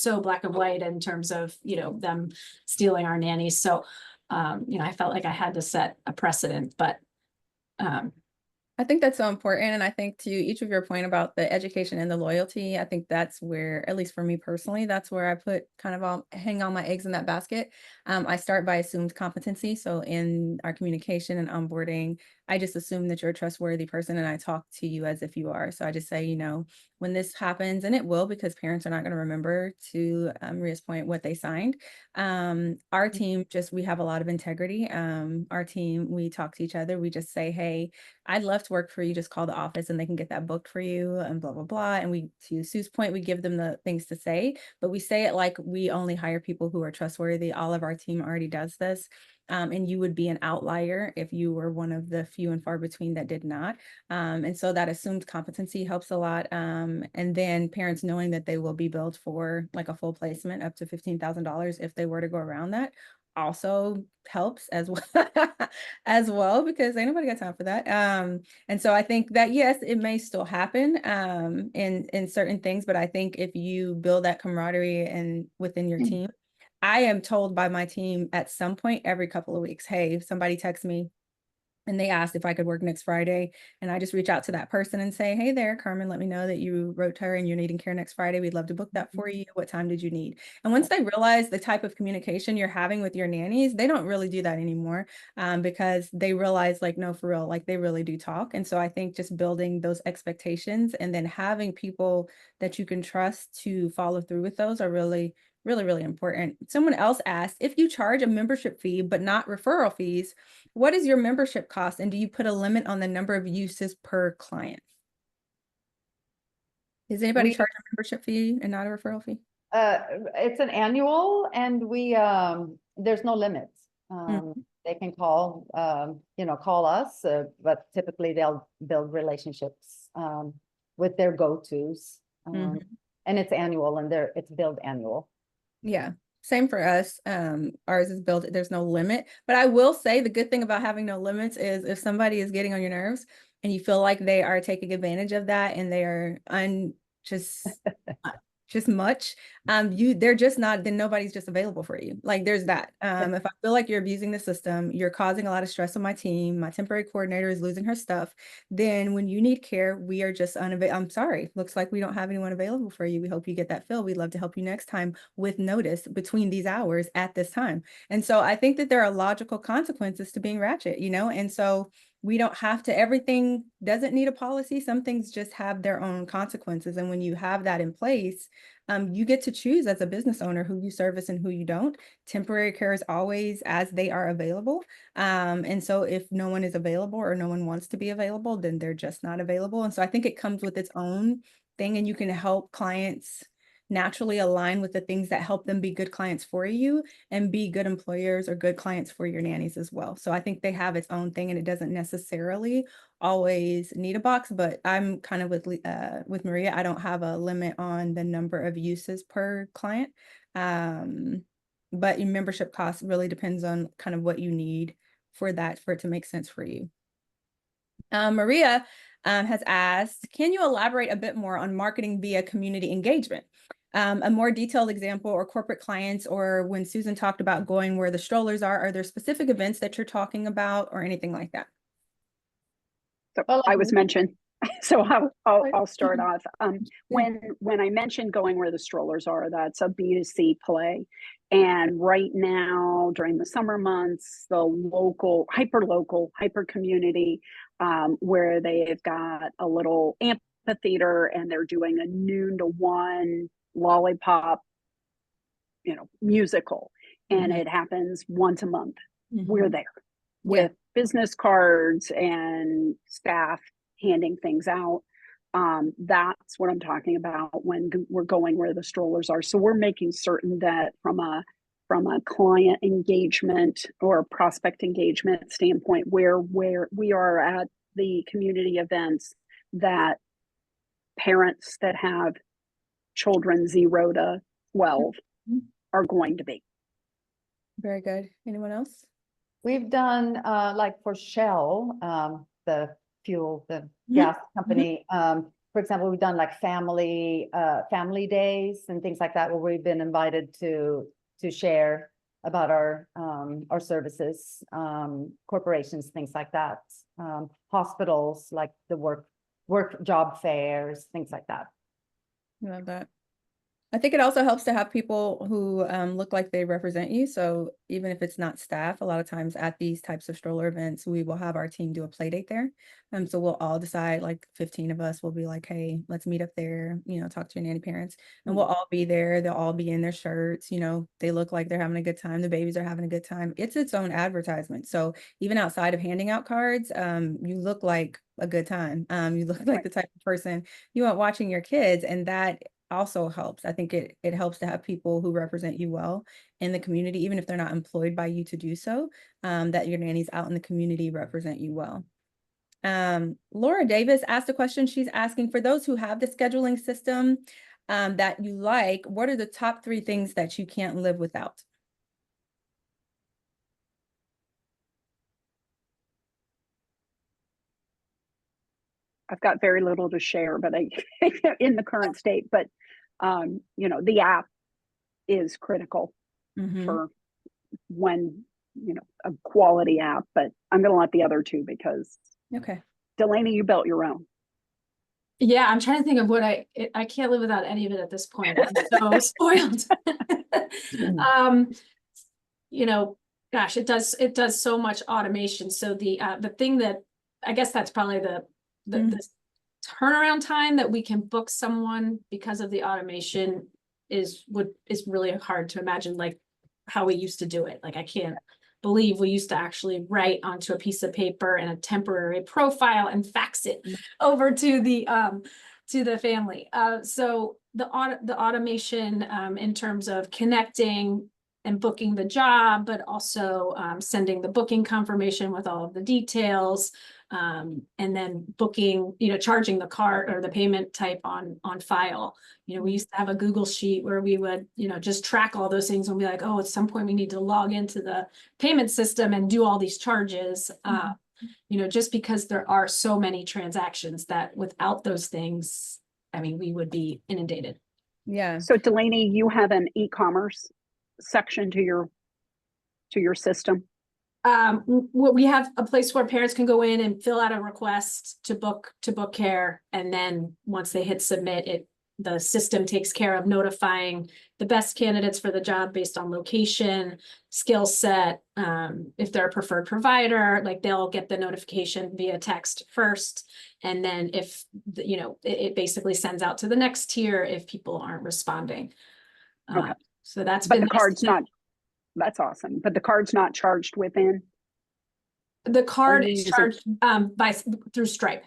so black and white in terms of, them stealing our nannies. So I felt like I had to set a precedent, but I think that's so important. And I think to each of your point about the education and the loyalty, I think that's where, at least for me personally, that's where I put hang all my eggs in that basket. I start by assumed competency. So in our communication and onboarding, I just assume that you're a trustworthy person and I talk to you as if you are. So I just say, when this happens, and it will, because parents are not going to remember, to Maria's point, what they signed. Our team, we have a lot of integrity. Our team, we talk to each other. We just say, hey, I'd love to work for you. Just call the office and they can get that booked for you and blah, blah, blah. And to Sue's point, we give them the things to say, but we say it like we only hire people who are trustworthy. All of our team already does this. And you would be an outlier if you were one of the few and far between that did not. And so that assumed competency helps a lot. And then parents knowing that they will be billed for like a full placement up to $15,000 if they were to go around that, also helps as well as well, because ain't nobody got time for that. And so I think that yes, it may still happen in certain things, but I think if you build that camaraderie and within your team, I am told by my team at some point every couple of weeks, hey, if somebody texts me and they asked if I could work next Friday, and I just reach out to that person and say, hey there, Carmen, let me know that you wrote to her and you're needing care next Friday. We'd love to book that for you. What time did you need? And once they realize the type of communication you're having with your nannies, they don't really do that anymore, because they realize, like, no, for real, like they really do talk. And so I think just building those expectations and then having people that you can trust to follow through with those are really, really important. Someone else asked, if you charge a membership fee but not referral fees, what is your membership cost, and do you put a limit on the number of uses per client? Does anybody We- charge a membership fee and not a referral fee? It's an annual, and we, there's no limits. They can call, call us, but typically they'll build relationships, with their go-tos. And it's annual, and it's billed annual. Yeah, same for us. Ours is built, there's no limit. But I will say the good thing about having no limits is if somebody is getting on your nerves and you feel like they are taking advantage of that and they are just much, they're just not, then nobody's just available for you. Like there's that. If I feel like you're abusing the system, you're causing a lot of stress on my team, my temporary coordinator is losing her stuff, then when you need care, we are just unavailable. I'm sorry, looks like we don't have anyone available for you. We hope you get that filled. We'd love to help you next time with notice between these hours at this time. And so I think that there are logical consequences to being ratchet, and so we don't have to, everything doesn't need a policy. Some things just have their own consequences. And when you have that in place, you get to choose as a business owner who you service and who you don't. Temporary care is always as they are available. And so if no one is available or no one wants to be available, then they're just not available. And so I think it comes with its own thing, and you can help clients naturally align with the things that help them be good clients for you and be good employers or good clients for your nannies as well. So I think they have its own thing, and it doesn't necessarily always need a box, but I'm kind of with Maria. I don't have a limit on the number of uses per client. But your membership cost really depends on kind of what you need for it to make sense for you. Maria has asked, can you elaborate a bit more on marketing via community engagement? A more detailed example, or corporate clients, or when Susan talked about going where the strollers are there specific events that you're talking about or anything like that? So Well, I was mentioned, so I'll start off. When I mentioned going where the strollers are, that's a B2C play. And right now, during the summer months, the local, hyper community, where they've got a little amphitheater and they're doing a noon to 1 lollipop, musical. And it happens once a month. We're there with business cards and staff handing things out. That's what I'm talking about when we're going where the strollers are. So we're making certain that from a client engagement or prospect engagement standpoint, where we are at the community events, that parents that have children 0 to 12 are going to be. Very good. Anyone else? We've done, like for Shell, the fuel, the gas company, for example, we've done like family days and things like that, where we've been invited to share about our services, corporations, things like that, hospitals, like the work job fairs, things like that. Love that. I think it also helps to have people who look like they represent you. So even if it's not staff, a lot of times at these types of stroller events, we will have our team do a play date there. So we'll all decide, like 15 of us will be like, hey, let's meet up there, talk to your nanny parents, and we'll all be there. They'll all be in their shirts, they look like they're having a good time. The babies are having a good time. It's its own advertisement. So even outside of handing out cards, you look like a good time. You look like the type of person you want watching your kids, and that also helps. I think it helps to have people who represent you well in the community, even if they're not employed by you to do so, that your nannies out in the community represent you well. Laura Davis asked a question. She's asking, for those who have the scheduling system that you like, what are the top 3 things that you can't live without? I've got very little to share, but I in the current state. But you know, the app is critical Mhm. for when, you know, a quality app. But I'm going to let the other two, because Okay. Delaney, you built your own. Yeah, I'm trying to think of what I can't live without any of it at this point. I'm so spoiled. You know, gosh, it does so much automation. So the thing that I guess that's probably the turnaround time that we can book someone because of the automation is really hard to imagine, like how we used to do it. Like I can't believe we used to actually write onto a piece of paper and a temporary profile and fax it over to the family. So the automation in terms of connecting and booking the job, but also sending the booking confirmation with all of the details, and then booking, you know, charging the card or the payment type on file. You know, we used to have a Google sheet where we would, you know, just track all those things and be like, oh, at some point we need to log into the payment system and do all these charges. You know, just because there are so many transactions that without those things, I mean, we would be inundated. Yeah. So Delaney, you have an e-commerce section to your system? We have a place where parents can go in and fill out a request to book care, and then once they hit submit, the system takes care of notifying the best candidates for the job based on location, skill set. If they're a preferred provider, like they'll get the notification via text first, and then if you know, it basically sends out to the next tier if people aren't responding. Okay. So that's But been the nice card's to- not, that's awesome. But the card's not charged within? The card you is using- charged through Stripe.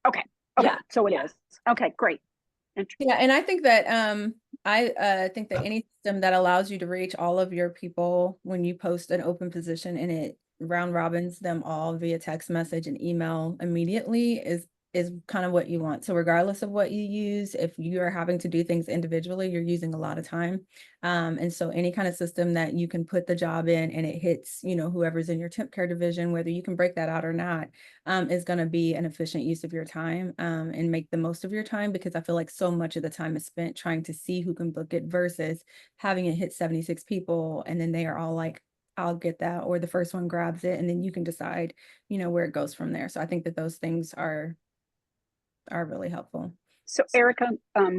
Okay. Yeah. So it is. Okay, great. Yeah, and I think that I think that any system that allows you to reach all of your people when you post an open position and it round robins them all via text message and email immediately is kind of what you want. So regardless of what you use, if you are having to do things individually, you're using a lot of time. And so any kind of system that you can put the job in and it hits, you know, whoever's in your temp care division, whether you can break that out or not, is going to be an efficient use of your time, and make the most of your time, because I feel like so much of the time is spent trying to see who can book it versus having it hit 76 people and then they are all like, I'll get that, or the first one grabs it and then you can decide, you know, where it goes from there. So I think that those things are really helpful. So Erica,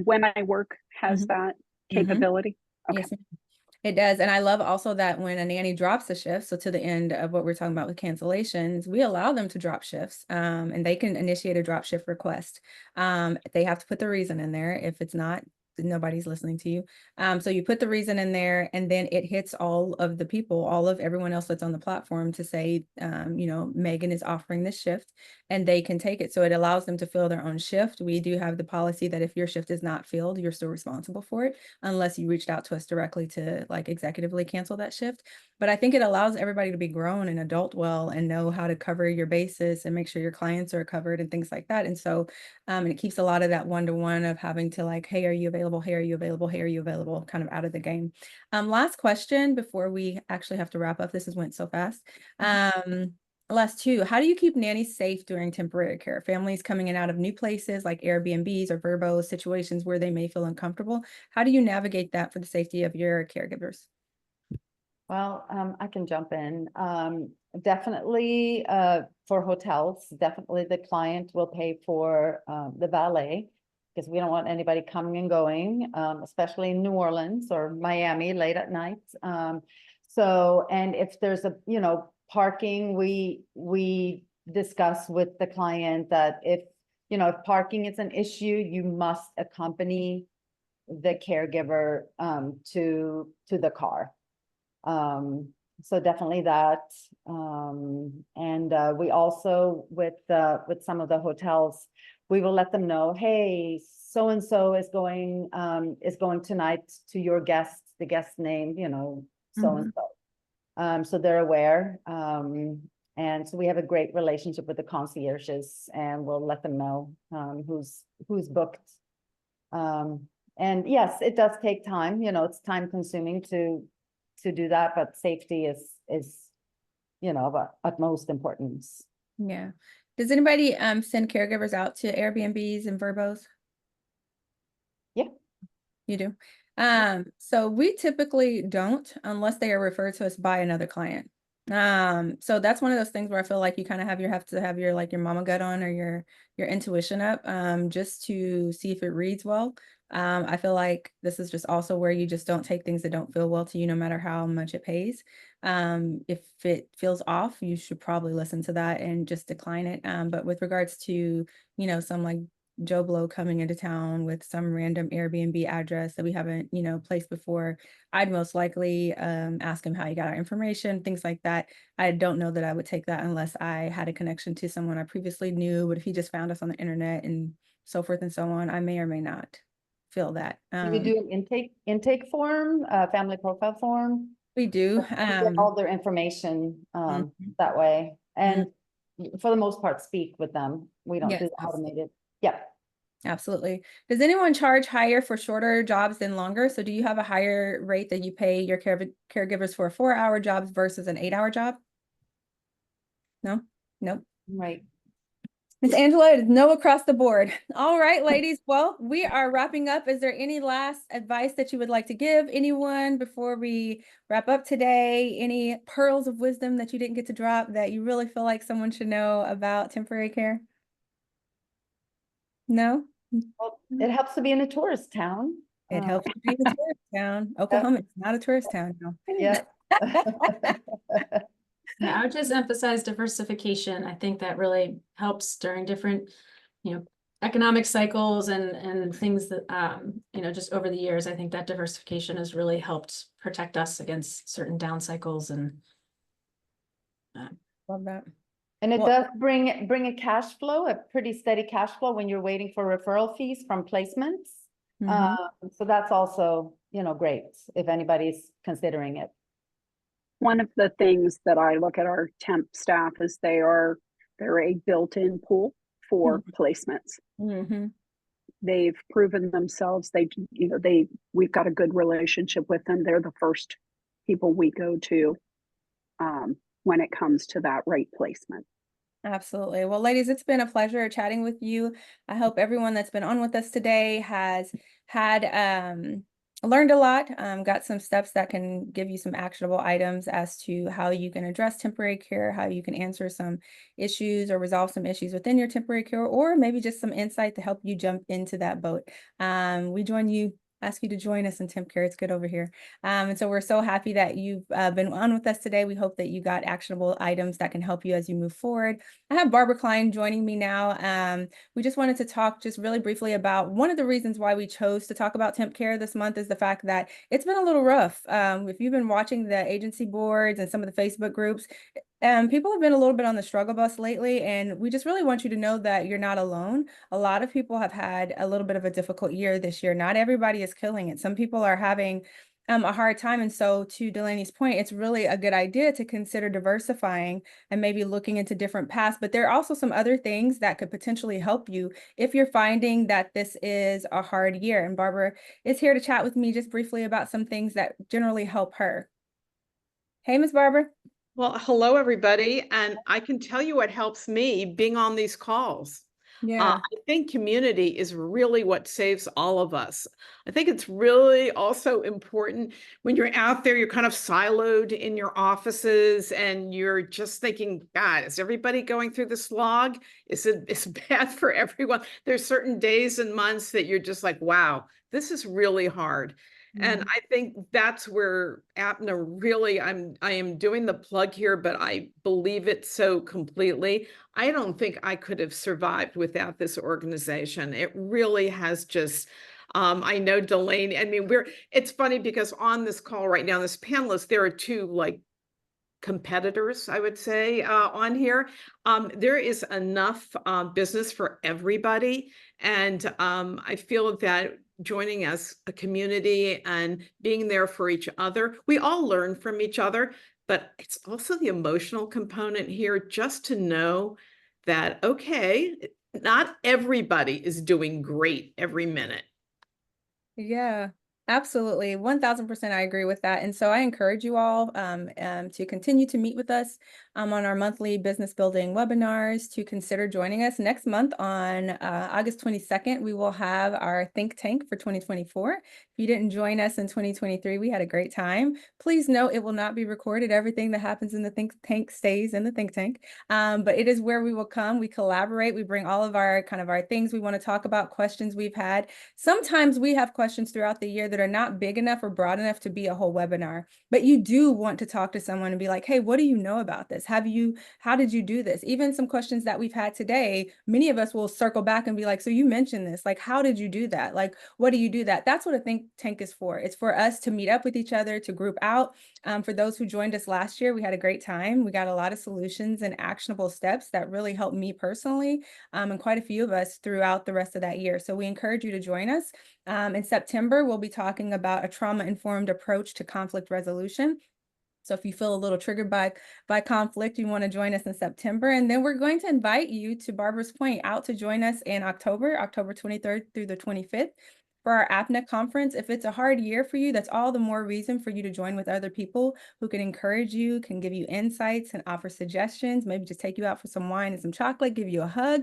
When I Work has Mhm. that Mhm. capability? Okay. Yes, it does. And I love also that when a nanny drops a shift, so to the end of what we're talking about with cancellations, we allow them to drop shifts, and they can initiate a drop shift request. They have to put the reason in there. If it's not, nobody's listening to you. So you put the reason in there and then it hits all of the people, all of everyone else that's on the platform to say, you know, Megan is offering this shift and they can take it. So it allows them to fill their own shift. We do have the policy that if your shift is not filled, you're still responsible for it, unless you reached out to us directly to like executively cancel that shift. But I think it allows everybody to be grown and adult well and know how to cover your bases and make sure your clients are covered and things like that. And so, and it keeps a lot of that one-to-one of having to like, hey, are you available? Hey, are you available? Hey, are you available? Kind of out of the game. Last question before we actually have to wrap up. This has went so fast. Last two, how do you keep nannies safe during temporary care? Families coming in out of new places like Airbnbs or Vrbo situations where they may feel uncomfortable. How do you navigate that for the safety of your caregivers? Well, I can jump in. Definitely for hotels, definitely the client will pay for the valet, because we don't want anybody coming and going, especially in New Orleans or Miami late at night. So, and if there's a, you know, parking, we discuss with the client that if, you know, if parking is an issue, you must accompany the caregiver to the car. So definitely that. And we also with some of the hotels, we will let them know, hey, so and so is going tonight to your guest, the guest name, you know, so and so. So they're aware. And so we have a great relationship with the concierges, and we'll let them know who's booked. And yes, it does take time. You know, it's time consuming to do that, but safety is, you know, of utmost importance. Yeah. Does anybody send caregivers out to Airbnbs and Verbos? Yeah. You do? So we typically don't unless they are referred to us by another client. So that's one of those things where I feel like you kind of have to have your like your mama gut on or your intuition up just to see if it reads well. I feel like this is just also where you just don't take things that don't feel well to you, no matter how much it pays. If it feels off, you should probably listen to that and just decline it. But with regards to, you know, some like Joe Blow coming into town with some random Airbnb address that we haven't, you know, placed before, I'd most likely ask him how he got our information, things like that. I don't know that I would take that unless I had a connection to someone I previously knew, but if he just found us on the internet and so forth and so on, I may or may not feel that. Do you do an intake form, family profile form? We do. You get all their information Mhm. that way. And for the most part, speak with them. We don't Yes, do the automated. Yeah. absolutely. Does anyone charge higher for shorter jobs than longer? So do you have a higher rate that you pay your caregivers for 4-hour jobs versus an 8-hour job? No? Nope. Right. Miss Angela, it is no across the board. All right, ladies. Well, we are wrapping up. Is there any last advice that you would like to give anyone before we wrap up today? Any pearls of wisdom that you didn't get to drop that you really feel like someone should know about temporary care? No? Well, it helps to be in a tourist town. It helps to be a tourist town. Oklahoma is not a tourist town now. Yeah. Yeah, I would just emphasize diversification. I think that really helps during different, economic cycles and things that, just over the years, I think that diversification has really helped protect us against certain down cycles and. Love that. And it Well- does bring a cash flow, a pretty steady cash flow when you're waiting for referral fees from placements. Mhm. So that's also, great if anybody's considering it. One of the things that I look at our temp staff is they're a built-in pool for placements. Mhm. They've proven themselves. We've got a good relationship with them. They're the first people we go to when it comes to that right placement. Absolutely. Well, ladies, it's been a pleasure chatting with you. I hope everyone that's been on with us today has had learned a lot, got some steps that can give you some actionable items as to how you can address temporary care, how you can answer some issues or resolve some issues within your temporary care, or maybe just some insight to help you jump into that boat. Ask you to join us in temp care. It's good over here. And so we're so happy that you've been on with us today. We hope that you got actionable items that can help you as you move forward. I have Barbara Klein joining me now. We just wanted to talk just really briefly about one of the reasons why we chose to talk about temp care this month is the fact that it's been a little rough. If you've been watching the agency boards and some of the Facebook groups, people have been a little bit on the struggle bus lately, and we just really want you to know that you're not alone. A lot of people have had a little bit of a difficult year this year. Not everybody is killing it. Some people are having a hard time. And so to Delaney's point, it's really a good idea to consider diversifying and maybe looking into different paths. But there are also some other things that could potentially help you if you're finding that this is a hard year. And Barbara is here to chat with me just briefly about some things that generally help her. Hey, Ms. Barbara. Well, hello, everybody. And I can tell you what helps me being on these calls. Yeah. I think community is really what saves all of us. I think it's really also important when you're out there, you're kind of siloed in your offices and you're just thinking, God, is everybody going through the slog? Is it bad for everyone? There's certain days and months that you're just like, wow, this is really hard. And I think that's where APNA really, I am doing the plug here, but I believe it so completely. I don't think I could have survived without this organization. It really has just, I know Delaney, it's funny because on this call right now, this panelist, there are two competitors, I would say, on here. There is enough business for everybody. And I feel that joining as a community and being there for each other, we all learn from each other, but it's also the emotional component here, just to know that, okay, not everybody is doing great every minute. Yeah. Absolutely. 1000% I agree with that. And so I encourage you all to continue to meet with us on our monthly business building webinars, to consider joining us next month on August 22nd. We will have our think tank for 2024. If you didn't join us in 2023, we had a great time. Please note it will not be recorded. Everything that happens in the think tank stays in the think tank. But it is where we will come. We collaborate. We bring all of our our things we want to talk about, questions we've had. Sometimes we have questions throughout the year that are not big enough or broad enough to be a whole webinar, but you do want to talk to someone and be like, hey, what do you know about this? How did you do this? Even some questions that we've had today, many of us will circle back and be like, so you mentioned this, like, how did you do that? Like, what do you do that? That's what a think tank is for. It's for us to meet up with each other, to group out. For those who joined us last year, we had a great time. We got a lot of solutions and actionable steps that really helped me personally, and quite a few of us throughout the rest of that year. So we encourage you to join us. In September, we'll be talking about a trauma-informed approach to conflict resolution. So if you feel a little triggered by conflict, you want to join us in September. And then we're going to invite you, to Barbara's point, out to join us in October 23rd through the 25th. For our APNA conference. If it's a hard year for you, that's all the more reason for you to join with other people who can encourage you, can give you insights and offer suggestions, maybe just take you out for some wine and some chocolate, give you a hug.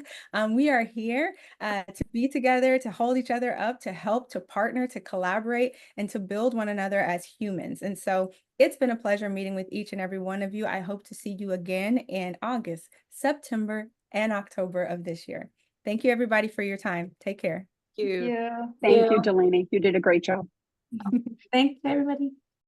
We are here to be together, to hold each other up, to help, to partner, to collaborate, and to build one another as humans. And so it's been a pleasure meeting with each and every one of you. I hope to see you again in August, September, and October of this year. Thank you, everybody, for your time. Take care. Thank you. Yeah. Thank you, Delaney. You did a great job. Thanks, everybody.